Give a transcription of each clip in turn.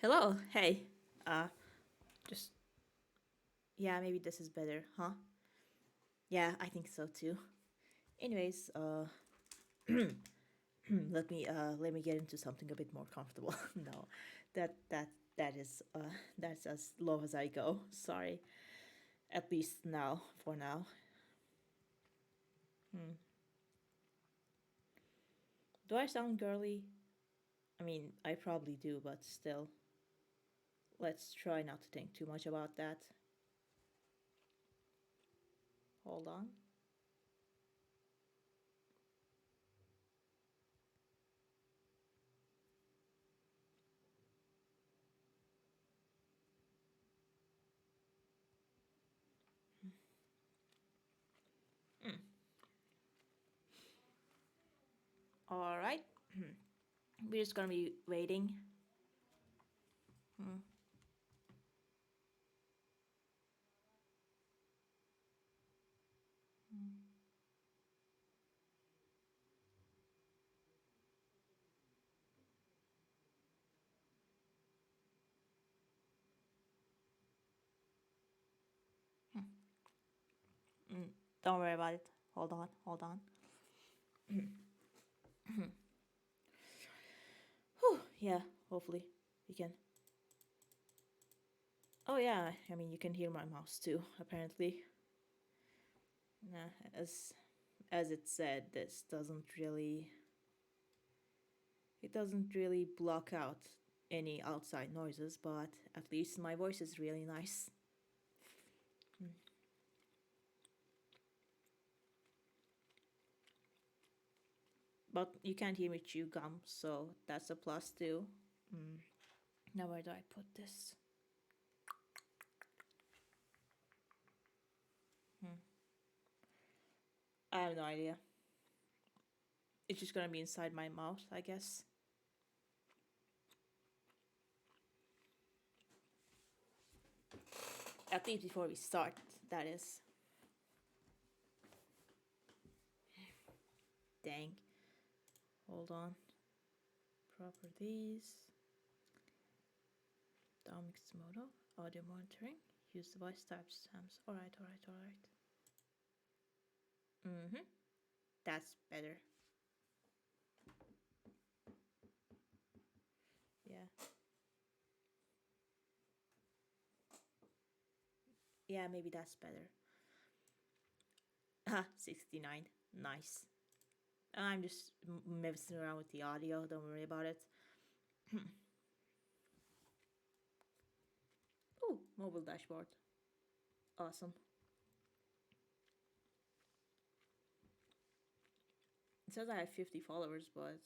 Hello, hey. Uh, just yeah, maybe this is better, huh? Yeah, I think so too. Anyways, let me get into something a bit more comfortable. No, that's as low as I go. Sorry. At least now, for now. Do I sound girly? I mean, I probably do, but still. Let's try not to think too much about that. Hold on. All right. We're just gonna be waiting. Don't worry about it. Hold on, hold on. Yeah, hopefully we can. Oh yeah, I mean you can hear my mouse too. Apparently, nah, as it said, this doesn't really it doesn't really block out any outside noises, but at least my voice is really nice. But you can't hear me chew gum, so that's a plus too. Now where do I put this? I have no idea. It's just gonna be inside my mouth, I guess. At least before we start, that is. Dang. Hold on. Properties. Down mixed model. Audio monitoring. Use device timestamps. Alright, alright, alright. Mm-hmm. That's better. Yeah. Yeah, maybe that's better. Ah, 69. Nice. I'm just messing around with the audio. Don't worry about it. Oh, mobile dashboard. Awesome. It says I have 50 followers, but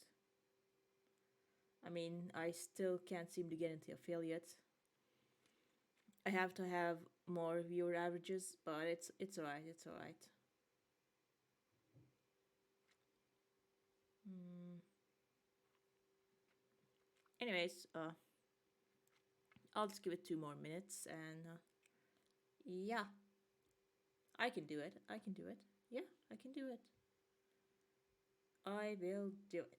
I mean, I still can't seem to get into affiliate. I have to have more viewer averages, but it's alright. It's alright. Anyways, I'll just give it 2 more minutes, and yeah, I can do it. I can do it. Yeah, I can do it. I will do it.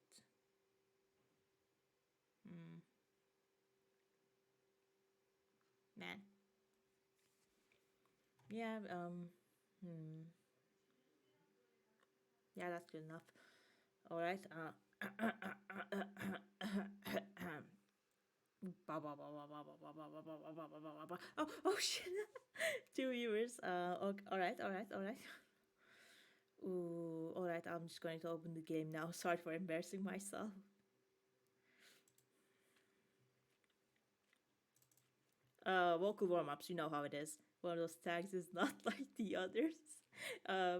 Man. Yeah. Yeah, that's good enough. All right. Oh shit. Two viewers. Okay, all right. All right. All right. Ooh. All right. I'm just going to open the game now. Sorry for embarrassing myself. Vocal warm-ups. You know how it is. One of those tags is not like the others.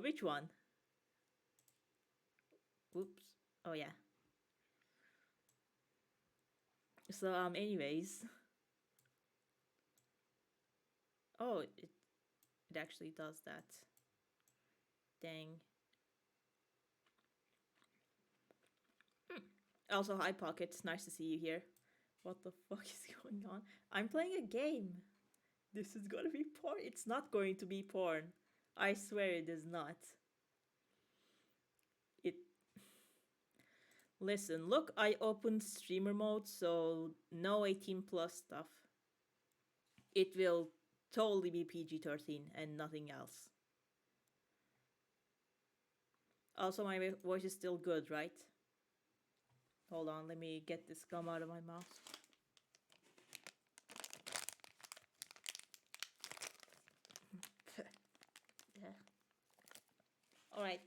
Which one? Oops. Oh yeah. So anyways. Oh, it actually does that. Dang. Also, hi Pocket. Nice to see you here. What the fuck is going on? I'm playing a game. This is gonna be porn. It's not going to be porn. I swear it is not. It Listen, look, I opened streamer mode, so no 18 plus stuff. It will totally be PG-13 and nothing else. Also, my voice is still good, right? Hold on, let me get this gum out of my mouth. Yeah. Alright.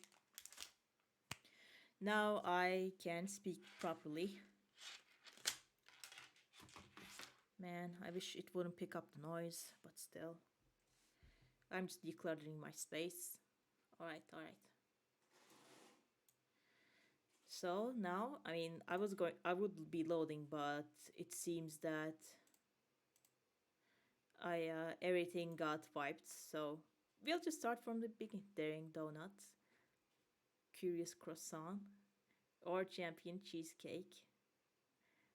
Now I can speak properly. Man, I wish it wouldn't pick up the noise, but still. I'm just decluttering my space. Alright, alright. So now, I would be loading, but it seems that everything got wiped. So we'll just start from the beginning. Daring Donuts, Curious Croissant, or Champion Cheesecake.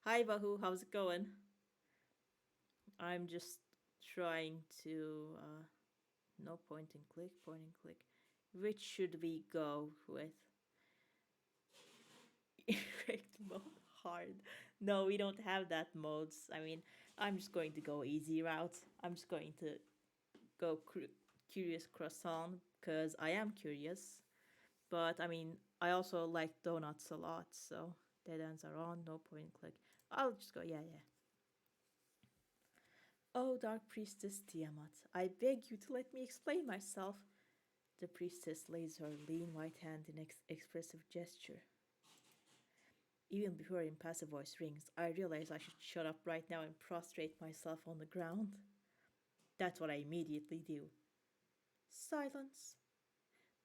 Hi Bahu, how's it going? I'm just trying to no point and click, point and click. Which should we go with? Erect mode, hard. No, we don't have that modes. I'm just going to go easy route. I'm just going to go curious croissant because I am curious. But I also like donuts a lot, so dead ends are on. No point and click. I'll just go. Yeah, yeah. Oh, Dark Priestess Tiamat, I beg you to let me explain myself. The priestess lays her lean white hand in expressive gesture. Even before her impassive voice rings, I realize I should shut up right now and prostrate myself on the ground. That's what I immediately do. Silence.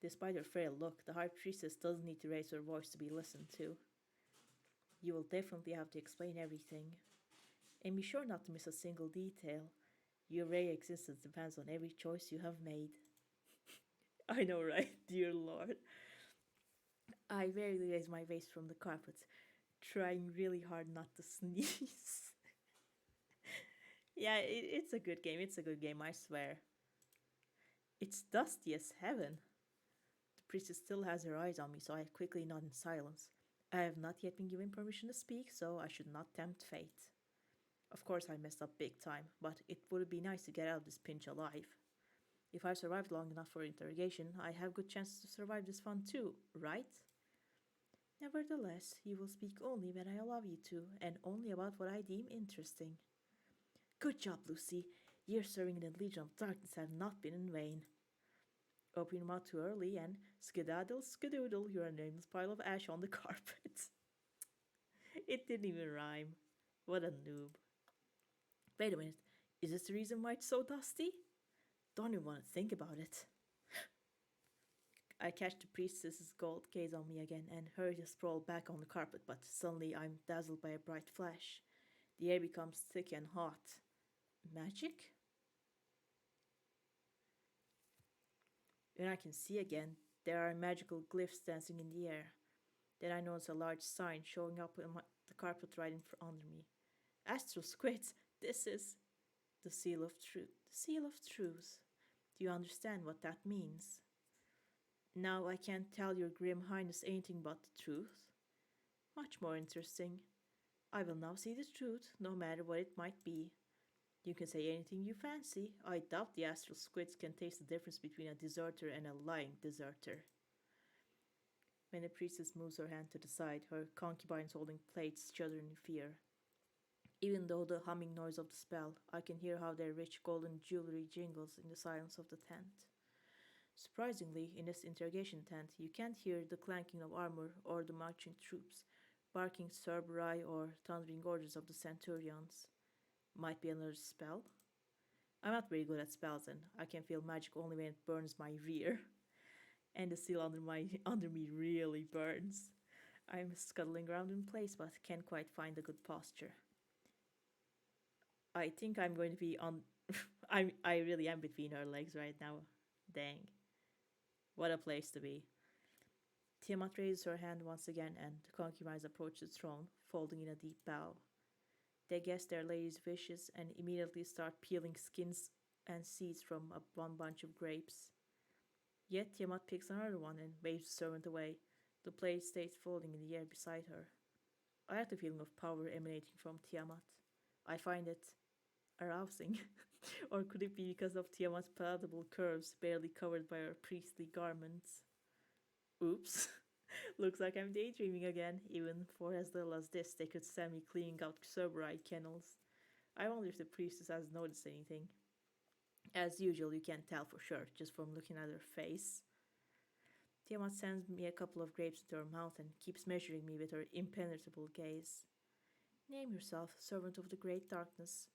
Despite her frail look, the High Priestess doesn't need to raise her voice to be listened to. You will definitely have to explain everything. And be sure not to miss a single detail. Your very existence depends on every choice you have made. I know, right, dear Lord? I rarely raise my face from the carpet, trying really hard not to sneeze. Yeah, it's a good game. It's a good game, I swear. It's dusty as heaven. The priestess still has her eyes on me, so I quickly nod in silence. I have not yet been given permission to speak, so I should not tempt fate. Of course, I messed up big time, but it would be nice to get out of this pinch alive. If I've survived long enough for interrogation, I have good chances to survive this one too, right? Nevertheless, you will speak only when I allow you to, and only about what I deem interesting. Good job, Lucy. Years serving in the Legion of Darkness have not been in vain. Open your mouth too early and skedaddle skedoodle, you're a nameless pile of ash on the carpet. It didn't even rhyme. What a noob. Wait a minute, is this the reason why it's so dusty? Don't even want to think about it. I catch the priestess's gold gaze on me again and hurry to sprawl back on the carpet, but suddenly I'm dazzled by a bright flash. The air becomes thick and hot. Magic? When I can see again, there are magical glyphs dancing in the air. Then I notice a large sign showing up on the carpet right in front under me. Astral Squids, this is the Seal of Truth. The Seal of Truth. Do you understand what that means? Now I can't tell your grim highness anything but the truth. Much more interesting. I will now see the truth, no matter what it might be. You can say anything you fancy. I doubt the astral squids can taste the difference between a deserter and a lying deserter. When the priestess moves her hand to the side, her concubines holding plates shudder in fear. Even though the humming noise of the spell, I can hear how their rich golden jewelry jingles in the silence of the tent. Surprisingly, in this interrogation tent, you can't hear the clanking of armor or the marching troops, barking Cerberus or thundering orders of the centurions. Might be another spell? I'm not very good at spells and I can feel magic only when it burns my rear. And the seal under me really burns. I'm scuttling around in place but can't quite find a good posture. I think I'm going to be on I really am between her legs right now. Dang. What a place to be. Tiamat raises her hand once again and the concubines approach the throne, folding in a deep bow. They guess their lady's wishes and immediately start peeling skins and seeds from one bunch of grapes. Yet Tiamat picks another one and waves the servant away. The plate stays folding in the air beside her. I like the feeling of power emanating from Tiamat. I find it arousing. Or could it be because of Tiamat's palatable curves barely covered by her priestly garments? Oops. Looks like I'm daydreaming again. Even for as little as this, they could send me cleaning out Cerberide kennels. I wonder if the priestess has noticed anything. As usual, you can't tell for sure just from looking at her face. Tiamat sends me a couple of grapes into her mouth and keeps measuring me with her impenetrable gaze. Name yourself, servant of the great darkness.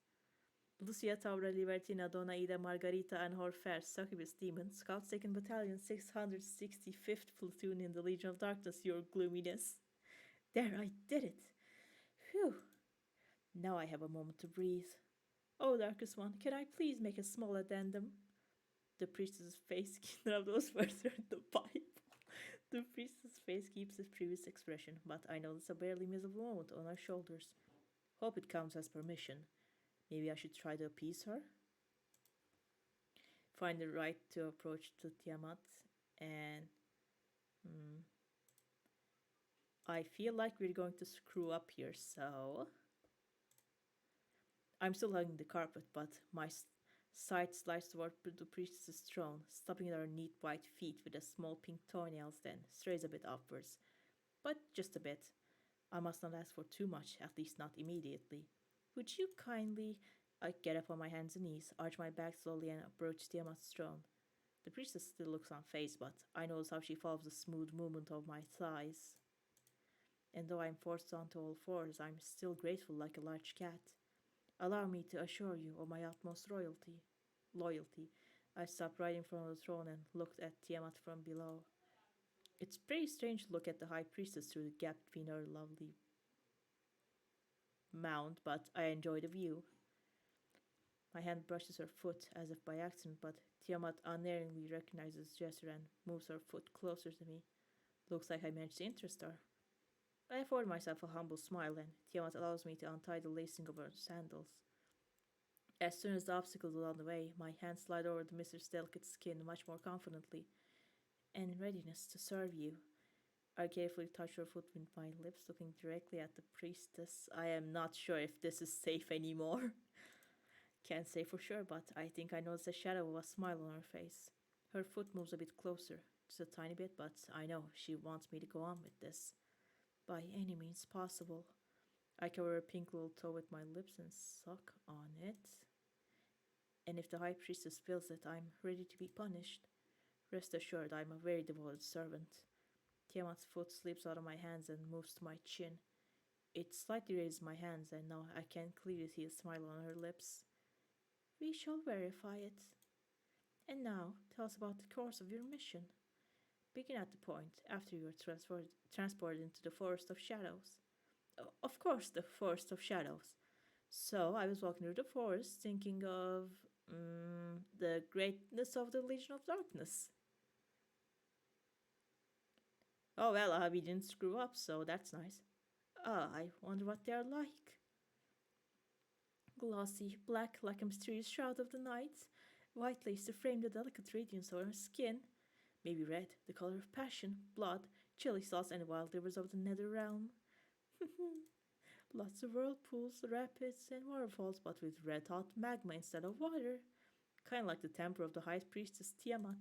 Lucia Taura Libertina Donna Ida Margarita and Horfer, succubus demon, Scout 2nd Battalion, 665th Platoon in the Legion of Darkness, your gloominess. There, I did it! Phew! Now I have a moment to breathe. Oh, Darkest One, can I please make a small addendum? The priestess's face, none of those words are in the Bible. The priestess's face keeps its previous expression, but I notice a barely visible moment on her shoulders. Hope it counts as permission. Maybe I should try to appease her? Find the right to approach to Tiamat, and I feel like we're going to screw up here, so I'm still hugging the carpet, but my sight slides toward the priestess's throne, stopping at her neat white feet with the small pink toenails, then strays a bit upwards. But just a bit. I must not ask for too much, at least not immediately. Would you kindly... I get up on my hands and knees, arch my back slowly, and approach Tiamat's throne. The priestess still looks unfazed, but I notice how she follows the smooth movement of my thighs. And though I'm forced onto all fours, I'm still grateful like a large cat. Allow me to assure you of my utmost loyalty. I stopped right in front of the throne and looked at Tiamat from below. It's pretty strange to look at the high priestess through the gap between her lovely mound, but I enjoy the view. My hand brushes her foot as if by accident, but Tiamat unerringly recognizes the gesture and moves her foot closer to me. Looks like I managed to interest her. I afford myself a humble smile, and Tiamat allows me to untie the lacing of her sandals. As soon as the obstacle is on the way, my hands slide over the mistress' delicate skin much more confidently. In readiness to serve you. I carefully touch her foot with my lips, looking directly at the priestess. I am not sure if this is safe anymore. Can't say for sure, but I think I notice a shadow of a smile on her face. Her foot moves a bit closer, just a tiny bit, but I know she wants me to go on with this. By any means possible. I cover her pink little toe with my lips and suck on it. And if the high priestess feels it, I'm ready to be punished. Rest assured, I'm a very devoted servant. Tiamat's foot slips out of my hands and moves to my chin. It slightly raises my hands, and now I can clearly see a smile on her lips. We shall verify it. And now, tell us about the course of your mission. Begin at the point after you are transported into the Forest of Shadows. Of course, the Forest of Shadows. So I was walking through the forest thinking of the greatness of the Legion of Darkness. Oh well, we didn't screw up, so that's nice. I wonder what they're like. Glossy, black like a mysterious shroud of the night, white lace to frame the delicate radiance of her skin, maybe red, the color of passion, blood, chili sauce, and wild rivers of the nether realm. Lots of whirlpools, rapids, and waterfalls, but with red hot magma instead of water. Kind of like the temper of the high priestess Tiamat.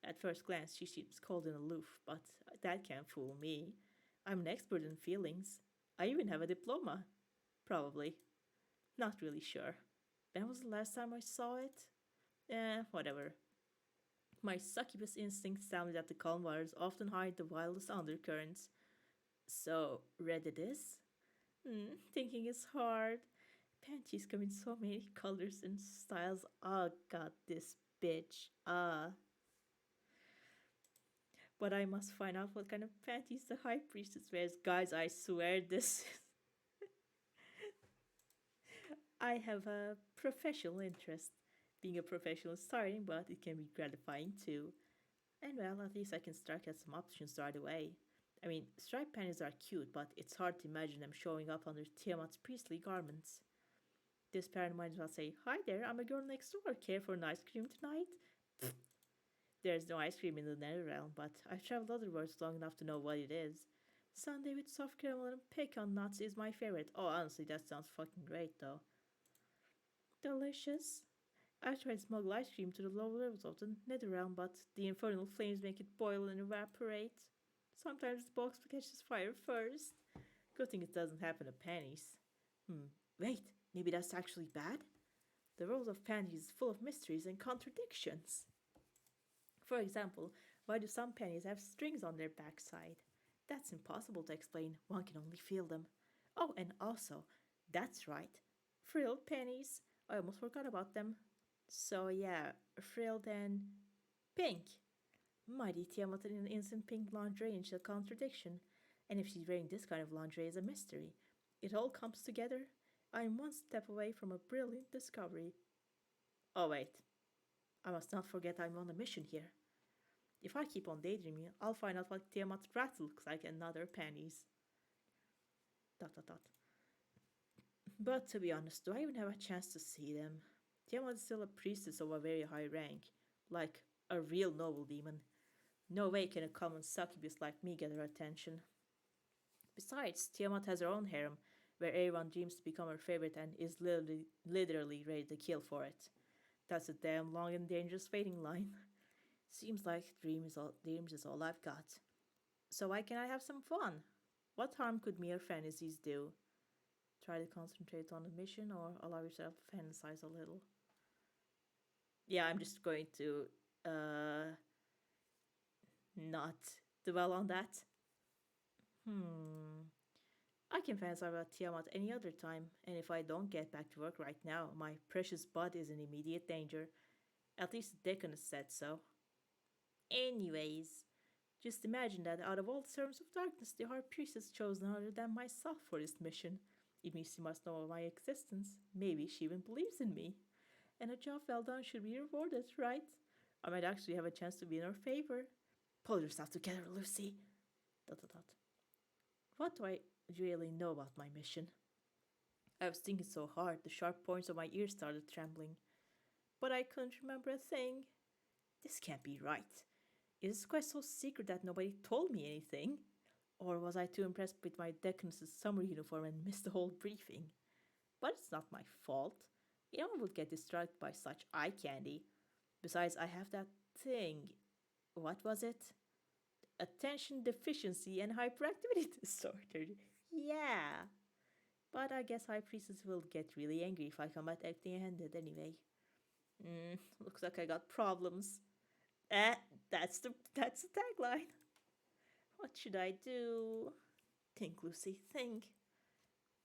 At first glance, she seems cold and aloof, but that can't fool me. I'm an expert in feelings. I even have a diploma. Probably. Not really sure. When was the last time I saw it? Whatever. My succubus instincts tell me that the calm waters often hide the wildest undercurrents. So, red it is? Thinking is hard. Panties come in so many colors and styles. Oh, god, this bitch. But I must find out what kind of panties the high priestess wears. Guys, I swear this. I have a professional interest. Being a professional is tiring, but it can be gratifying too. And well, at least I can start at some options right away. I mean, striped panties are cute, but it's hard to imagine them showing up under Tiamat's priestly garments. This parent might as well say, Hi there, I'm a girl next door. Care for an ice cream tonight? There's no ice cream in the Nether Realm, but I've traveled other worlds long enough to know what it is. Sundae with soft caramel and pecan nuts is my favorite. Oh, honestly, that sounds fucking great though. Delicious. I tried smuggle ice cream to the lower levels of the nether realm, but the infernal flames make it boil and evaporate. Sometimes the box catches fire first. Good thing it doesn't happen to pennies. Wait, maybe that's actually bad? The world of pennies is full of mysteries and contradictions. For example, why do some pennies have strings on their backside? That's impossible to explain, one can only feel them. Oh, and also, that's right, frilled pennies. I almost forgot about them. So, yeah, frilled and pink. Mighty Tiamat in an instant pink lingerie is a contradiction. And if she's wearing this kind of lingerie is a mystery. It all comes together. I'm one step away from a brilliant discovery. Oh, wait, I must not forget I'm on a mission here. If I keep on daydreaming, I'll find out what Tiamat's brat looks like and other pennies. Dot dot dot. But to be honest, do I even have a chance to see them? Tiamat is still a priestess of a very high rank, like a real noble demon. No way can a common succubus like me get her attention. Besides, Tiamat has her own harem, where everyone dreams to become her favorite and is literally ready to kill for it. That's a damn long and dangerous waiting line. Seems like dreams is all I've got. So why can't I have some fun? What harm could mere fantasies do? Try to concentrate on the mission or allow yourself to fantasize a little. Yeah, I'm just going to not dwell on that. Hmm. I can fantasize about Tiamat any other time, and if I don't get back to work right now, my precious bud is in immediate danger. At least the deacon said so. Anyways, just imagine that out of all the servants of darkness, the High Priestess chose none other than myself for this mission. It means she must know of my existence. Maybe she even believes in me. And a job well done should be rewarded, right? I might actually have a chance to be in her favor. Pull yourself together, Lucy. Dot dot dot. What do I really know about my mission? I was thinking so hard, the sharp points of my ears started trembling. But I couldn't remember a thing. This can't be right. Is this quest so secret that nobody told me anything? Or was I too impressed with my deaconess's summer uniform and missed the whole briefing? But it's not my fault. Anyone would get distracted by such eye candy. Besides, I have that thing. What was it? Attention deficiency and hyperactivity disorder. Yeah. But I guess High Priestess will get really angry if I come out empty handed anyway. Looks like I got problems. Eh, that's the tagline. What should I do? Think, Lucy, think.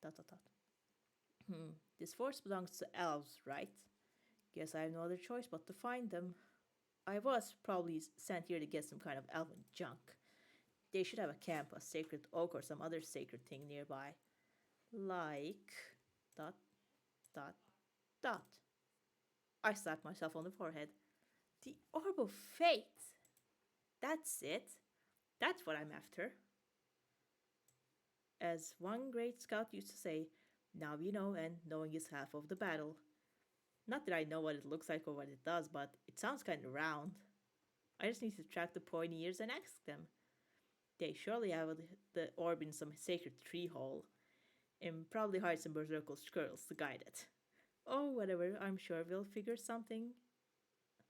Dot dot dot. This force belongs to elves, right? Guess I have no other choice but to find them. I was probably sent here to get some kind of elven junk. They should have a camp, a sacred oak, or some other sacred thing nearby. Like. Dot, dot, dot. I slapped myself on the forehead. The Orb of Fate! That's it. That's what I'm after. As one great scout used to say, now you know, and knowing is half of the battle. Not that I know what it looks like or what it does, but it sounds kind of round. I just need to track the pointy ears and ask them. They surely have the orb in some sacred tree hole, and probably hide some berserker squirrels to guide it. Oh, whatever, I'm sure we'll figure something.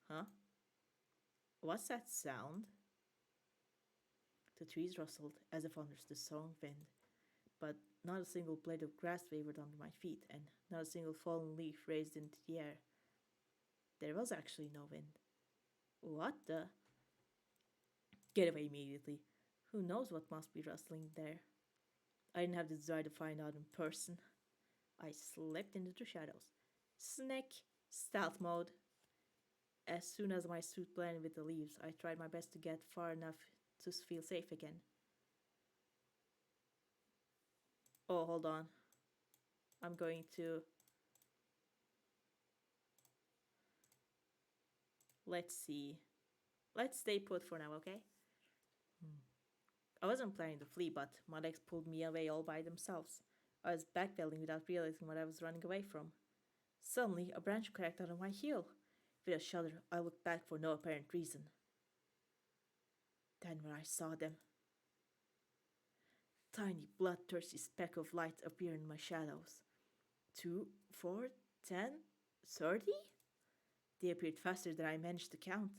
Huh? What's that sound? The trees rustled as if under the strong wind, but not a single blade of grass wavered under my feet, and not a single fallen leaf raised into the air. There was actually no wind. What the? Get away immediately. Who knows what must be rustling there? I didn't have the desire to find out in person. I slipped into the shadows. Snake, stealth mode. As soon as my suit blended with the leaves, I tried my best to get far enough to feel safe again. Oh, hold on. I'm going to. Let's see. Let's stay put for now, okay? I wasn't planning to flee, but my legs pulled me away all by themselves. I was backpedaling without realizing what I was running away from. Suddenly, a branch cracked under my heel. With a shudder, I looked back for no apparent reason. Then when I saw them, tiny bloodthirsty speck of light appeared in my shadows. 2, 4, 10, 30? They appeared faster than I managed to count.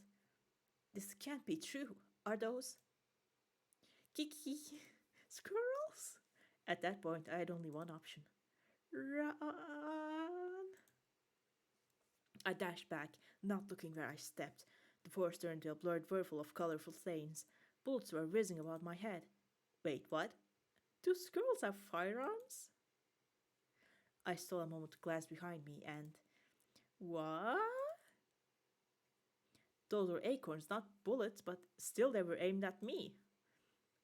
This can't be true. Are those Kiki squirrels? At that point, I had only one option. Run! I dashed back, not looking where I stepped. The forest turned into a blurred whirlpool of colorful flames. Bullets were whizzing about my head. Wait, what? Do squirrels have firearms? I stole a moment to glance behind me and. What? Those were acorns, not bullets, but still they were aimed at me.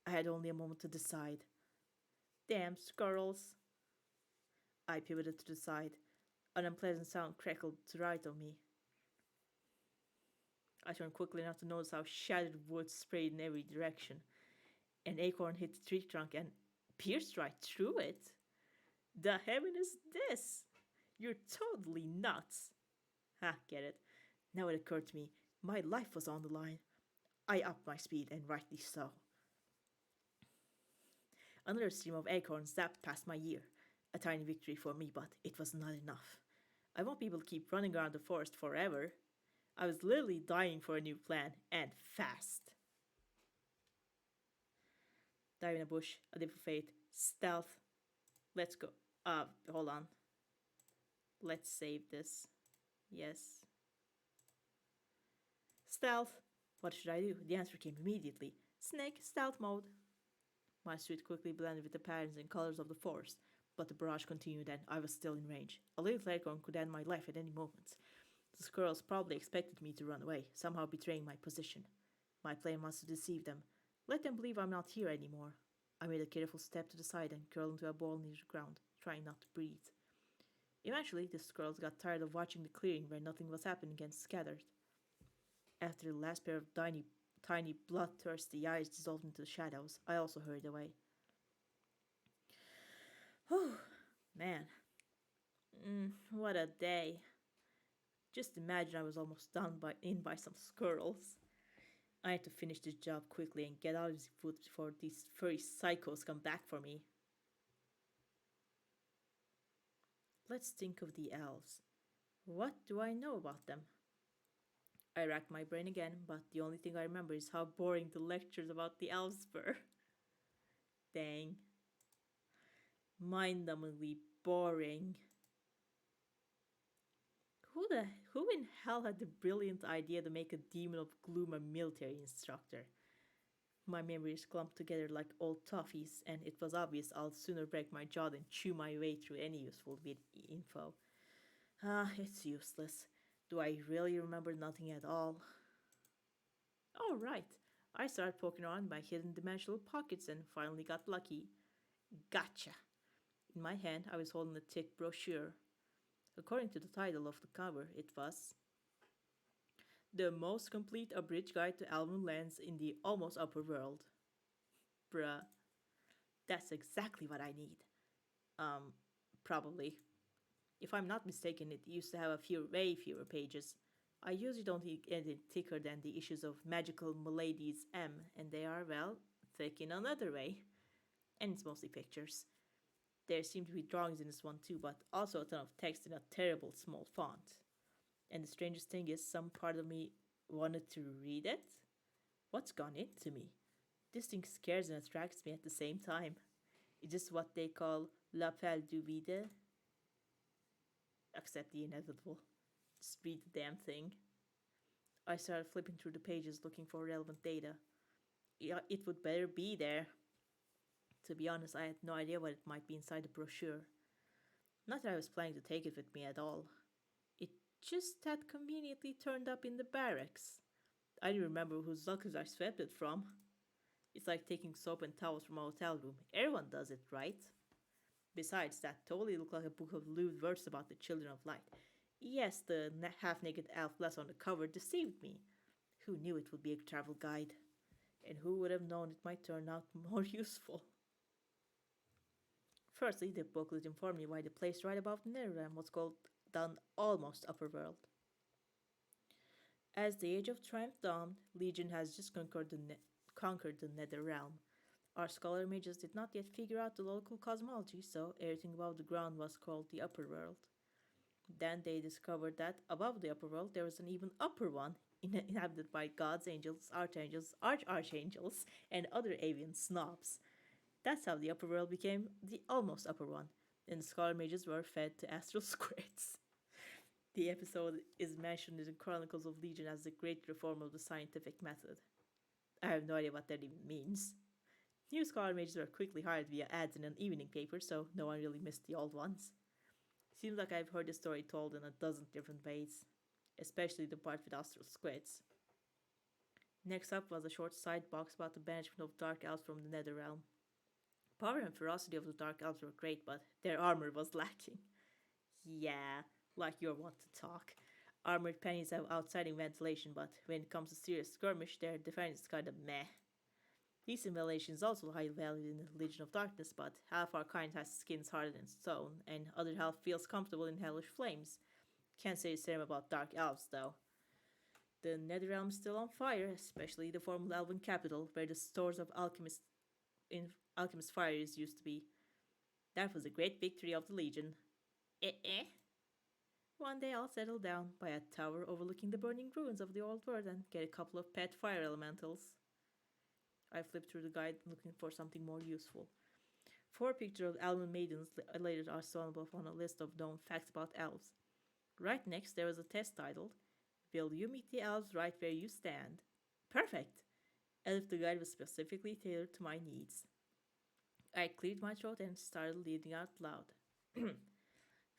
I had only a moment to decide. Damn squirrels! I pivoted to the side. An unpleasant sound crackled to the right of me. I turned quickly enough to notice how shattered wood sprayed in every direction. An acorn hit the tree trunk and pierced right through it. The heaven is this? You're totally nuts. Ha, get it? Now it occurred to me, my life was on the line. I upped my speed, and rightly so. Another stream of acorns zapped past my ear. A tiny victory for me, but it was not enough. I won't be able to keep running around the forest forever. I was literally dying for a new plan, and fast. Dive in a bush, a dip of fate, stealth. Let's go. Hold on. Let's save this. Yes. Stealth. What should I do? The answer came immediately. Snake, stealth mode. My suit quickly blended with the patterns and colors of the forest, but the barrage continued and I was still in range. A little acorn could end my life at any moment. The squirrels probably expected me to run away, somehow betraying my position. My plan was to deceive them. Let them believe I'm not here anymore. I made a careful step to the side and curled into a ball near the ground, trying not to breathe. Eventually, the squirrels got tired of watching the clearing where nothing was happening and scattered. After the last pair of tiny bloodthirsty eyes dissolved into the shadows, I also hurried away. Whew, man. What a day. Just imagine I was almost done by some squirrels. I had to finish this job quickly and get out of the woods before these furry psychos come back for me. Let's think of the elves. What do I know about them? I racked my brain again, but the only thing I remember is how boring the lectures about the elves were. Dang. Mind-numbingly boring. Who in hell had the brilliant idea to make a demon of gloom a military instructor? My memories clumped together like old toffees, and it was obvious I'll sooner break my jaw than chew my way through any useful info. It's useless. Do I really remember nothing at all? Oh, right. I started poking around my hidden dimensional pockets and finally got lucky. Gotcha! In my hand, I was holding a thick brochure. According to the title of the cover, it was The Most Complete Abridged Guide to Elven Lands in the Almost Upper World. Bruh. That's exactly what I need. Probably. If I'm not mistaken, it used to have way fewer pages. I usually don't eat anything thicker than the issues of Magical Milady's M, and they are, well, thick in another way. And it's mostly pictures. There seem to be drawings in this one too, but also a ton of text in a terrible small font. And the strangest thing is, some part of me wanted to read it. What's gone into me? This thing scares and attracts me at the same time. It's just what they call l'appel du vide. Accept the inevitable. Just read the damn thing. I started flipping through the pages looking for relevant data. Yeah, it would better be there. To be honest, I had no idea what it might be inside the brochure. Not that I was planning to take it with me at all. It just had conveniently turned up in the barracks. I didn't remember whose lockers I swept it from. It's like taking soap and towels from a hotel room. Everyone does it, right? Besides, that totally looked like a book of lewd verses about the children of light. Yes, the half-naked elf bless on the cover deceived me. Who knew it would be a travel guide? And who would have known it might turn out more useful? Firstly, the booklet informed me why the place right above the Netherrealm was called the Almost Upper World. As the Age of Triumph dawned, Legion has just conquered the Netherrealm. Our scholar mages did not yet figure out the local cosmology, so everything above the ground was called the upper world. Then they discovered that above the upper world there was an even upper one, inhabited by gods, angels, archangels, archangels, and other avian snobs. That's how the upper world became the almost upper one, and the scholar mages were fed to astral squirts. The episode is mentioned in the Chronicles of Legion as the great reform of the scientific method. I have no idea what that even means. New scholar mages were quickly hired via ads in an evening paper, so no one really missed the old ones. Seems like I've heard the story told in a dozen different ways, especially the part with astral squids. Next up was a short side box about the banishment of dark elves from the Nether Realm. Power and ferocity of the dark elves were great, but their armor was lacking. Yeah, like you're wont to talk. Armored pennies have outstanding ventilation, but when it comes to serious skirmish, their defense is kinda meh. Decent ventilation is also highly valued in the Legion of Darkness, but half our kind has skins harder than stone, and other half feels comfortable in hellish flames. Can't say the same about dark elves, though. The Netherrealm is still on fire, especially the former elven capital, where the stores of alchemist fires used to be. That was a great victory of the Legion. Eh. One day I'll settle down by a tower overlooking the burning ruins of the old world and get a couple of pet fire elementals. I flipped through the guide looking for something more useful. 4 pictures of elven maidens later are shown above on a list of known facts about elves. Right next there was a test titled, Will you meet the elves right where you stand? Perfect! As if the guide was specifically tailored to my needs. I cleared my throat and started reading out loud.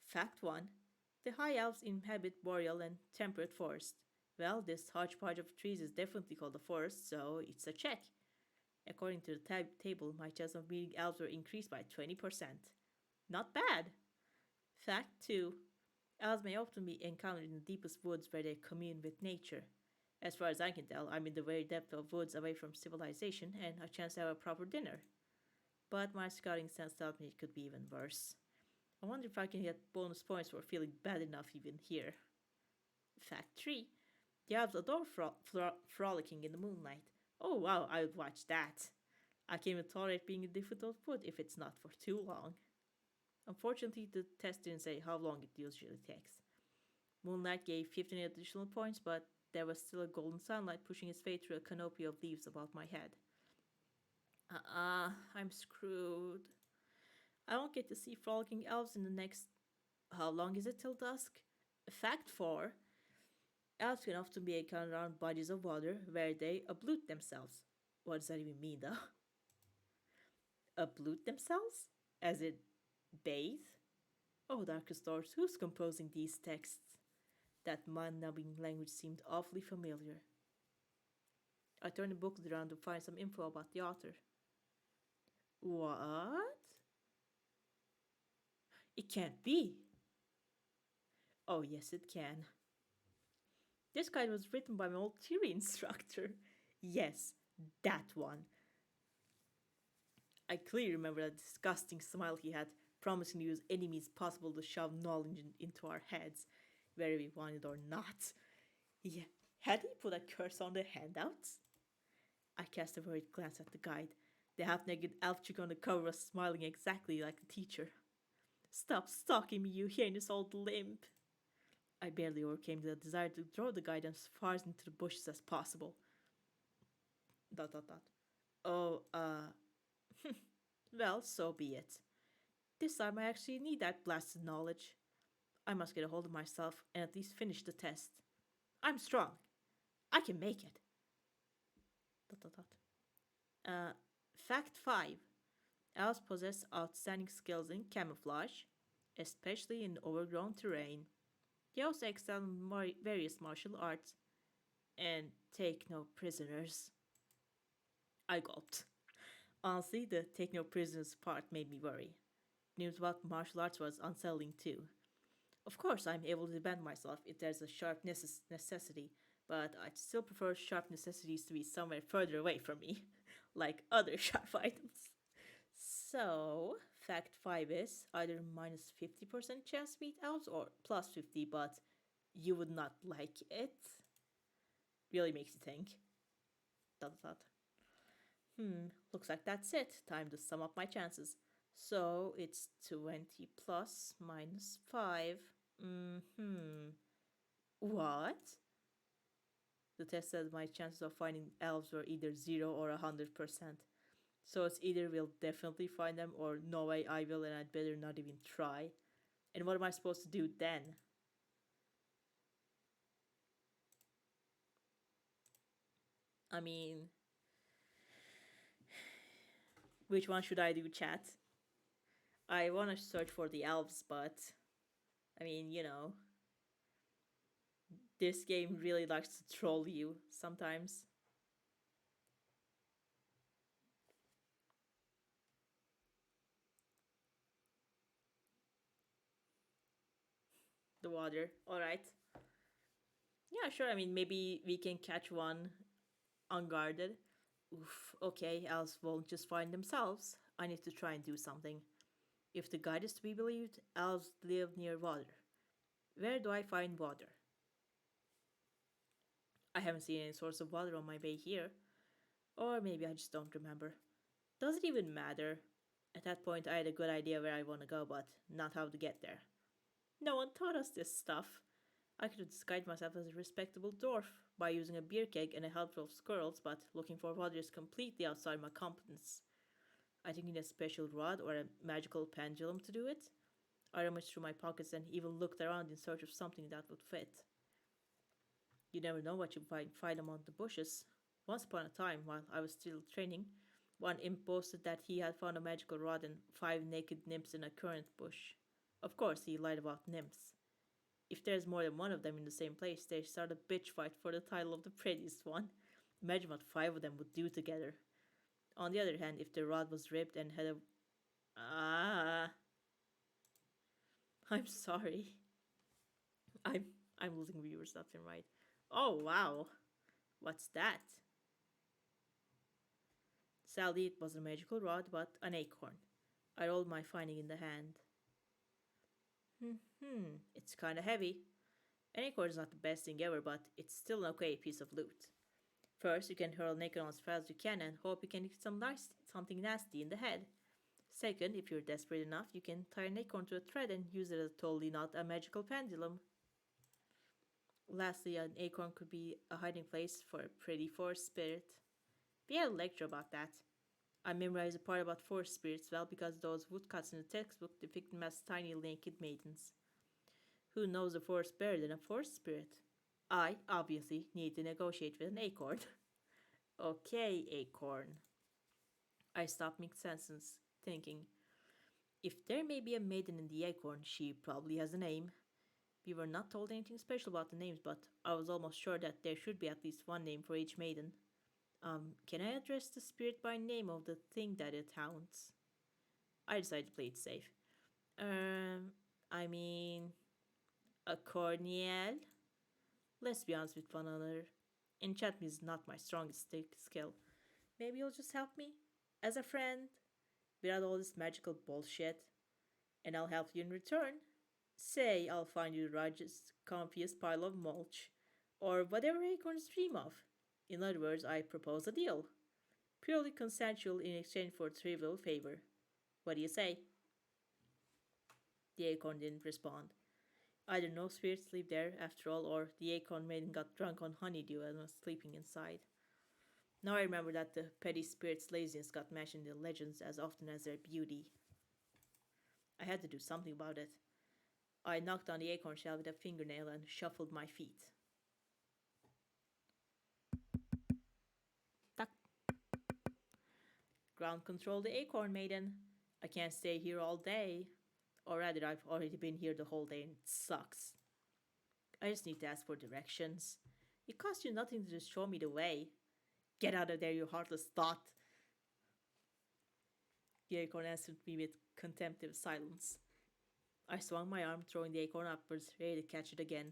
Fact 1. The High Elves inhabit boreal and temperate forest. Well, this hodgepodge of trees is definitely called a forest, so it's a check. According to the table, my chance of meeting elves were increased by 20%. Not bad! Fact 2. Elves may often be encountered in the deepest woods where they commune with nature. As far as I can tell, I'm in the very depth of woods away from civilization and a chance to have a proper dinner. But my scouting sense tells me it could be even worse. I wonder if I can get bonus points for feeling bad enough even here. Fact 3. The elves adore frolicking in the moonlight. Oh wow, I would watch that. I can even tolerate being in difficult wood if it's not for too long. Unfortunately, the test didn't say how long it usually takes. Moonlight gave 15 additional points, but there was still a golden sunlight pushing its way through a canopy of leaves above my head. I'm screwed. I won't get to see frolicking elves in the next. How long is it till dusk? Fact 4. Elves can often be encountered around bodies of water where they ablute themselves. What does that even mean, though? Ablute themselves? As in bathe? Oh, Darkest Lords, who's composing these texts? That mind-numbing language seemed awfully familiar. I turned the book around to find some info about the author. What? It can't be. Oh, yes, it can. This guide was written by my old theory instructor. Yes, that one. I clearly remember that disgusting smile he had, promising to use any means possible to shove knowledge into our heads, whether we wanted or not. Yeah, had he put a curse on the handouts? I cast a worried glance at the guide. The half-naked elf chick on the cover was smiling exactly like the teacher. Stop stalking me, you heinous old limp! I barely overcame the desire to throw the guide as far into the bushes as possible. ... Oh, well, so be it. This time I actually need that blasted knowledge. I must get a hold of myself and at least finish the test. I'm strong. I can make it. ... Fact 5. Elves possess outstanding skills in camouflage, especially in overgrown terrain. They also excel in various martial arts and take no prisoners. I gulped. Honestly, the take no prisoners part made me worry. News about martial arts was unsettling too. Of course, I'm able to defend myself if there's a sharp necessity, but I'd still prefer sharp necessities to be somewhere further away from me, like other sharp items. So, fact 5 is either minus 50% chance to meet elves or plus 50, but you would not like it. Really makes you think. ... Looks like that's it. Time to sum up my chances. So it's 20 plus minus 5. Hmm. What? The test said my chances of finding elves were either 0 or 100%. So it's either we'll definitely find them or no way I will and I'd better not even try. And what am I supposed to do then? I mean, which one should I do, chat? I want to search for the elves, but I mean, this game really likes to troll you sometimes. The water. Alright. Yeah, sure. I mean, maybe we can catch one unguarded. Oof, okay, elves won't just find themselves. I need to try and do something. If the guide is to be believed, elves live near water. Where do I find water? I haven't seen any source of water on my way here. Or maybe I just don't remember. Does it even matter? At that point, I had a good idea where I want to go, but not how to get there. No one taught us this stuff. I could have disguised myself as a respectable dwarf by using a beer keg and a helpful of squirrels, but looking for water is completely outside my competence. I think I need a special rod or a magical pendulum to do it. I rummaged through my pockets and even looked around in search of something that would fit. You never know what you find among the bushes. Once upon a time, while I was still training, one imp boasted that he had found a magical rod and 5 naked nymphs in a currant bush. Of course, he lied about nymphs. If there's more than one of them in the same place, they start a bitch fight for the title of the prettiest one. Imagine what 5 of them would do together. On the other hand, if the rod was ripped and had a. Ah. I'm sorry. I'm I'm losing viewers left and right. Oh wow. What's that? Sadly, it was a magical rod, but an acorn. I rolled my finding in the hand. It's kinda heavy. An acorn is not the best thing ever, but it's still an okay piece of loot. First, you can hurl an acorn as fast as you can and hope you can hit something nasty in the head. Second, if you're desperate enough, you can tie an acorn to a thread and use it as totally not a magical pendulum. Lastly, an acorn could be a hiding place for a pretty forest spirit. We had a lecture about that. I memorized a part about forest spirits well because those woodcuts in the textbook depict them as tiny naked maidens. Who knows a forest better than a forest spirit? I, obviously, need to negotiate with an acorn. Okay, acorn. I stopped mid sentence, thinking, if there may be a maiden in the acorn, she probably has a name. We were not told anything special about the names, but I was almost sure that there should be at least one name for each maiden. Can I address the spirit by name of the thing that it haunts? I decided to play it safe. Um, I mean, a Corniel? Let's be honest with one another. Enchantment is not my strongest skill. Maybe you'll just help me? As a friend? Without all this magical bullshit? And I'll help you in return. Say I'll find you the largest, comfiest pile of mulch, or whatever acorns dream of. In other words, I propose a deal. Purely consensual in exchange for a trivial favor. What do you say? The acorn didn't respond. Either no spirits live there after all, or the acorn maiden got drunk on honeydew and was sleeping inside. Now I remember that the petty spirit's laziness got mentioned in the legends as often as their beauty. I had to do something about it. I knocked on the acorn shell with a fingernail and shuffled my feet. Tuck. Ground control the acorn maiden. I can't stay here all day. Or rather, I've already been here the whole day and it sucks. I just need to ask for directions. It costs you nothing to just show me the way. Get out of there, you heartless thought. The acorn answered me with contemptuous silence. I swung my arm, throwing the acorn upwards, ready to catch it again.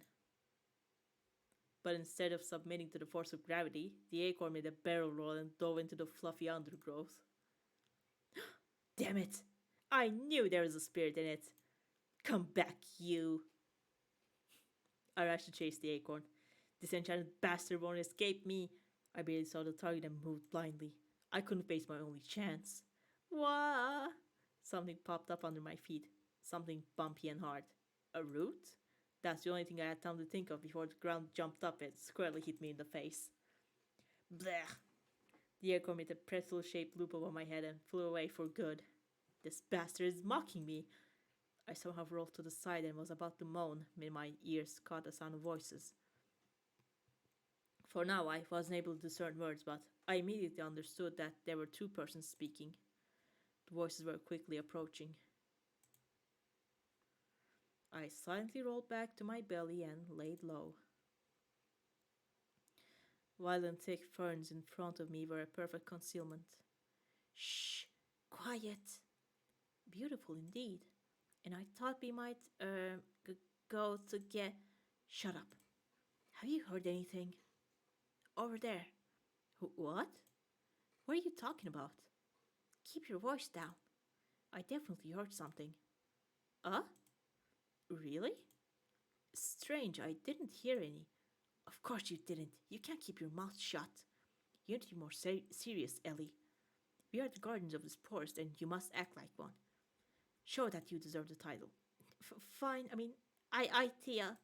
But instead of submitting to the force of gravity, the acorn made a barrel roll and dove into the fluffy undergrowth. Damn it! I knew there was a spirit in it! Come back, you! I rushed to chase the acorn. This enchanted bastard won't escape me! I barely saw the target and moved blindly. I couldn't face my only chance. Wah! Something popped up under my feet. Something bumpy and hard. A root? That's the only thing I had time to think of before the ground jumped up and squarely hit me in the face. Blech! The aircon made a pretzel-shaped loop over my head and flew away for good. This bastard is mocking me. I somehow rolled to the side and was about to moan when my ears caught the sound of voices. For now, I wasn't able to discern words, but I immediately understood that there were two persons speaking. The voices were quickly approaching. I silently rolled back to my belly and laid low. Wild and thick ferns in front of me were a perfect concealment. Shh! Quiet! Beautiful indeed. And I thought we might, go to get. Shut up. Have you heard anything? Over there. What? What are you talking about? Keep your voice down. I definitely heard something. Really? Strange, I didn't hear any. Of course you didn't. You can't keep your mouth shut. You need to be more serious, Ellie. We are the guardians of this forest, and you must act like one. Show that you deserve the title. Fine, I, Tia.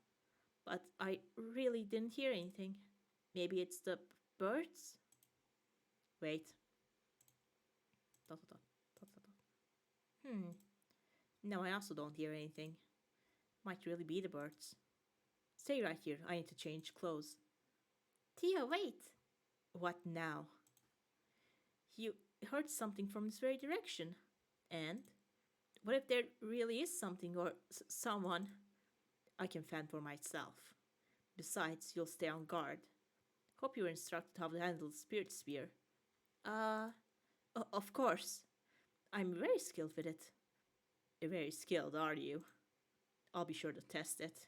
But I really didn't hear anything. Maybe it's the birds? Wait. Dot, dot, dot, dot, dot. No, I also don't hear anything. Might really be the birds. Stay right here. I need to change clothes. Tia, wait. What now? You heard something from this very direction. And? What if there really is something or someone? I can fend for myself. Besides, you'll stay on guard. Hope you were instructed how to handle the spirit spear. Of course. I'm very skilled with it. You're very skilled, are you? I'll be sure to test it.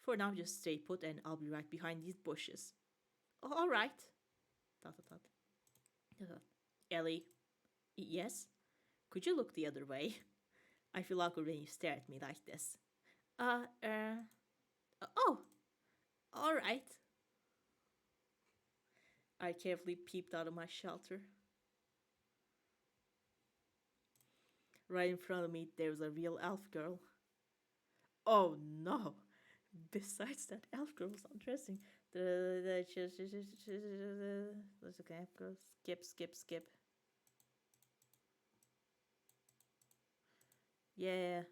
For now, just stay put and I'll be right behind these bushes. All right. Dot, dot, dot. Dot, dot. Ellie. Yes? Could you look the other way? I feel awkward when you stare at me like this. Oh! All right. I carefully peeped out of my shelter. Right in front of me, there was a real elf girl. Oh no! Besides that, elf girl was undressing. Let's okay, go skip. Yeah,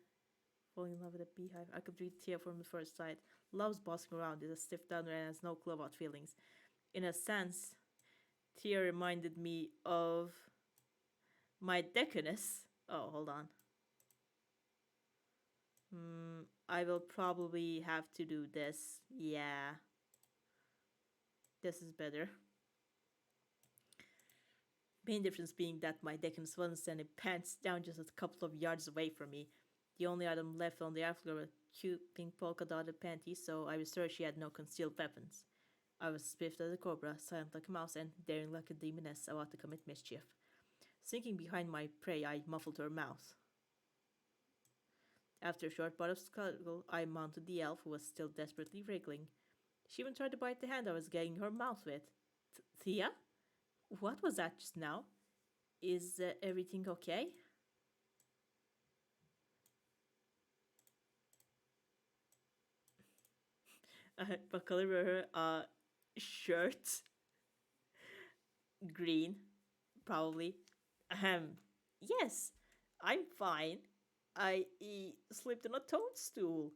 falling in love with a beehive. I could read Tia from the first sight. Loves bossing around, is a stiff downer and has no clue about feelings. In a sense, Tia reminded me of my deaconess. Oh, hold on. I will probably have to do this. Yeah. This is better. Main difference being that my deaconess wasn't sending pants down just a couple of yards away from me. The only item left on the outfloor were cute pink polka dotted panties, so I was sure she had no concealed weapons. I was swift as a cobra, silent like a mouse, and daring like a demoness about to commit mischief. Sinking behind my prey, I muffled her mouth. After a short bout of struggle, I mounted the elf, who was still desperately wriggling. She even tried to bite the hand I was gagging her mouth with. Thea? What was that just now? Is everything okay? What color were her shirt? Green, probably. Yes, I'm fine. I slipped on a toadstool.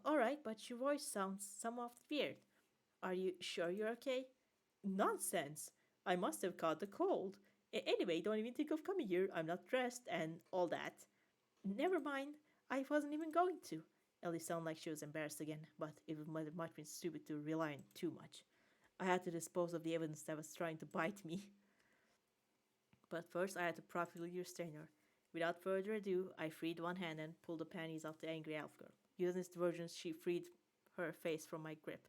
Alright, but your voice sounds somewhat weird. Are you sure you're okay? Nonsense! I must have caught the cold. Anyway, don't even think of coming here. I'm not dressed and all that. Never mind. I wasn't even going to. Ellie sounded like she was embarrassed again, but it might have much been stupid to rely on too much. I had to dispose of the evidence that was trying to bite me. But first, I had to properly restrain her. Without further ado, I freed one hand and pulled the panties off the angry elf girl. Using this diversion, she freed her face from my grip.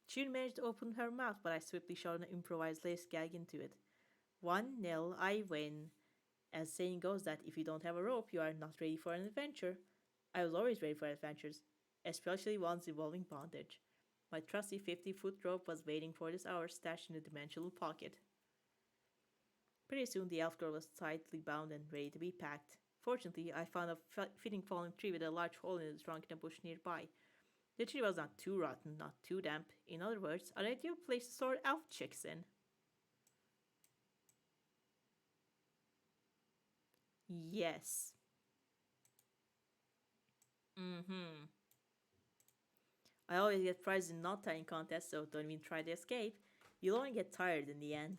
She managed to open her mouth, but I swiftly shot an improvised lace gag into it. 1-0, I win. As saying goes that if you don't have a rope, you are not ready for an adventure. I was always ready for adventures, especially ones involving bondage. My trusty 50-foot rope was waiting for this hour stashed in a dimensional pocket. Pretty soon the elf girl was tightly bound and ready to be packed. Fortunately, I found a fitting fallen tree with a large hole in its trunk in a bush nearby. The tree was not too rotten, not too damp. In other words, an ideal place to store elf chicks in. Yes. Mm-hmm. I always get prizes in not tying contests, so don't even try to escape. You'll only get tired in the end.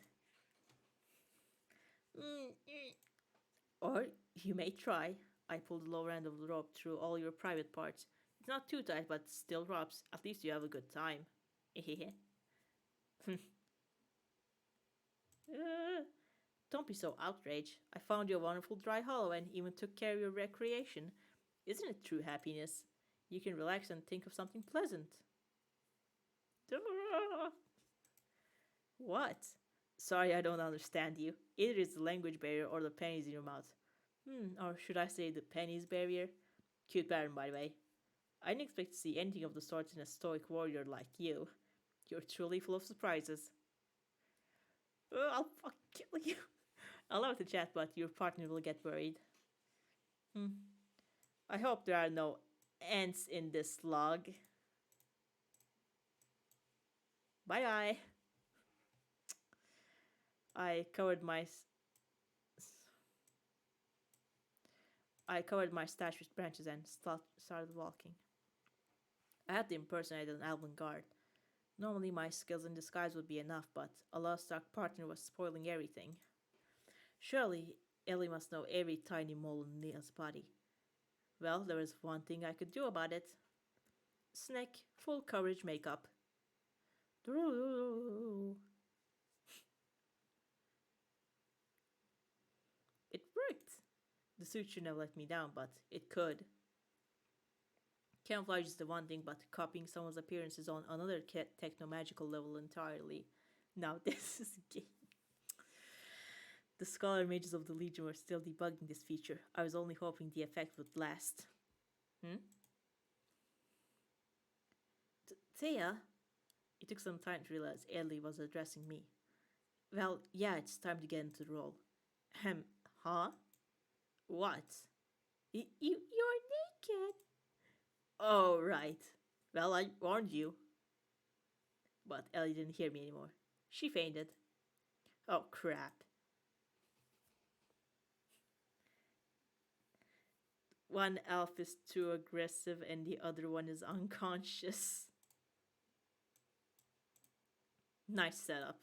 Or you may try. I pulled the lower end of the rope through all your private parts. It's not too tight, but still rubs. At least you have a good time. Uh, don't be so outraged. I found you a wonderful dry hollow and even took care of your recreation. Isn't it true happiness? You can relax and think of something pleasant. What? Sorry, I don't understand you. Either it's the language barrier or the pennies in your mouth. Or should I say the pennies barrier? Cute pattern, by the way. I didn't expect to see anything of the sort in a stoic warrior like you. You're truly full of surprises. I'll fucking kill you. I love to chat, but your partner will get worried. Hmm. I hope there are no ants in this log. Bye bye. I covered my I covered my stash with branches and started walking. I had to impersonate an elven guard. Normally my skills in disguise would be enough, but a lost dark partner was spoiling everything. Surely Ellie must know every tiny mole in Neil's body. Well, there was one thing I could do about it. Snake, full coverage makeup. It worked. The suit should have let me down, but it could. Camouflage is the one thing, but copying someone's appearance is on another techno-magical level entirely. Now this is a game. The scholar mages of the Legion were still debugging this feature. I was only hoping the effect would last. Hmm? Thea? It took some time to realize Ellie was addressing me. Well, yeah, it's time to get into the role. Huh? What? You're naked. Oh, right. Well, I warned you. But Ellie didn't hear me anymore. She fainted. Oh, crap. One elf is too aggressive and the other one is unconscious. Nice setup.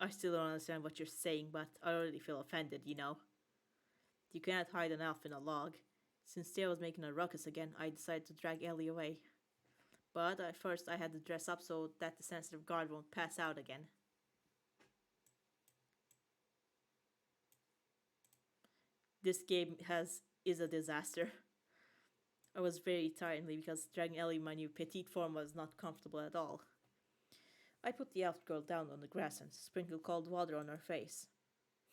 I still don't understand what you're saying, but I already feel offended, you know. You cannot hide an elf in a log. Since Thea was making a ruckus again, I decided to drag Ellie away. But at first I had to dress up so that the sensitive guard won't pass out again. This game is a disaster. I was very tired because dragging Ellie in my new petite form was not comfortable at all. I put the elf girl down on the grass and sprinkled cold water on her face.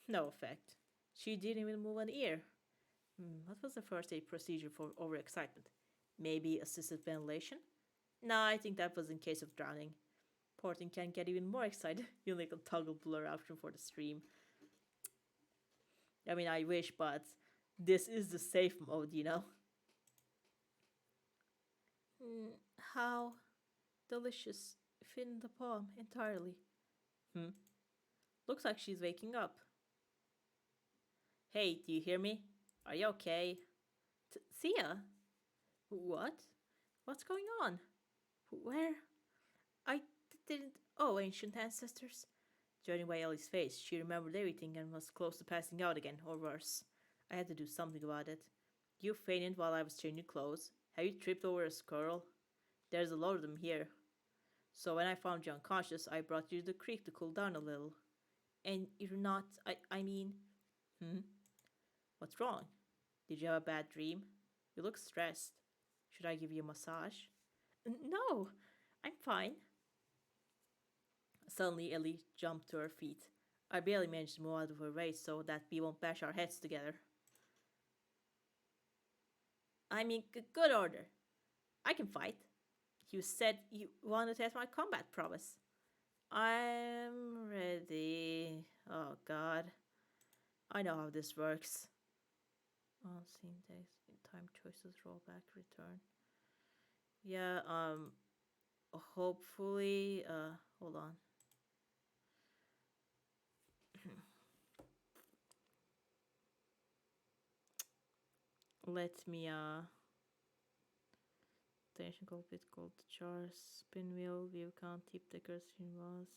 No effect. She didn't even move an ear. What was the first aid procedure for overexcitement? Maybe assisted ventilation? No, I think that was in case of drowning. Poor thing can get even more excited. You'll make a toggle blur option for the stream. I mean, I wish, but this is the safe mode, you know? How delicious. Fit in the palm entirely. Hmm. Looks like she's waking up. Hey, do you hear me? Are you okay? Thea? What? What's going on? Where? I didn't. Oh, ancient ancestors. Judging by Ellie's face, she remembered everything and was close to passing out again, or worse. I had to do something about it. You fainted while I was changing clothes. Have you tripped over a squirrel? There's a lot of them here. So when I found you unconscious, I brought you to the creek to cool down a little. And you're not. I mean. Hmm? What's wrong? Did you have a bad dream? You look stressed. Should I give you a massage? No, I'm fine. Suddenly, Ellie jumped to her feet. I barely managed to move out of her way so that we won't bash our heads together. I mean, good order. I can fight. You said you wanted to test my combat prowess. I'm ready. Oh god. I know how this works. On scene text, time choices, rollback, return. Yeah, hopefully, hold on. Let me, attention call bit called char, spin wheel, view count, tip decker, screen was.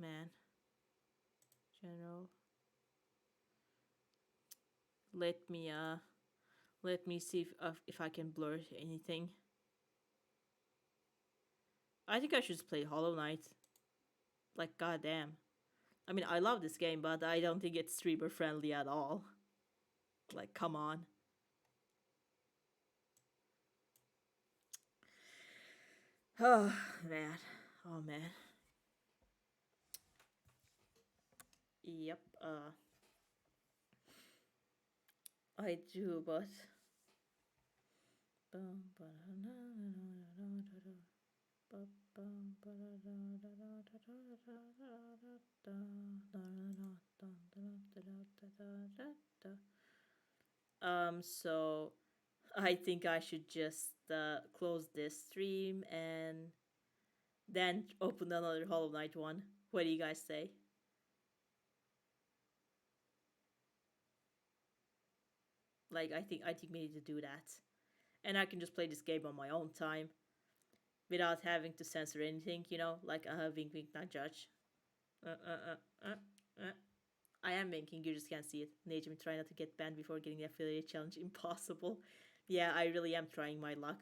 Man. General. Let me, let me see if I can blur anything. I think I should just play Hollow Knight. Like, goddamn. I mean, I love this game, but I don't think it's streamer friendly at all. Like, come on. Oh, man. Oh, man. Yep, I do, but. So I think I should just close this stream and then open another Hollow Knight one. What do you guys say? Like, I think we need to do that, and I can just play this game on my own time without having to censor anything. You know, like wink, wink, not judge. Uh, uh, uh, uh, uh. I am winking, you just can't see it. Najim, try not to get banned before getting the affiliate challenge. Impossible. Yeah, I really am trying my luck.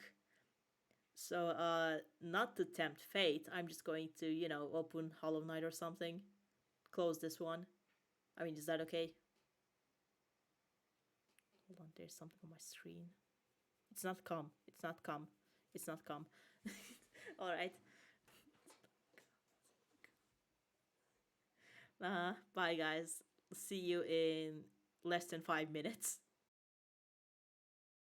So, not to tempt fate, I'm just going to, open Hollow Knight or something. Close this one. I mean, is that okay? Hold on, there's something on my screen. It's not come. It's not come. It's not come. Alright. Bye, guys. See you in less than 5 minutes.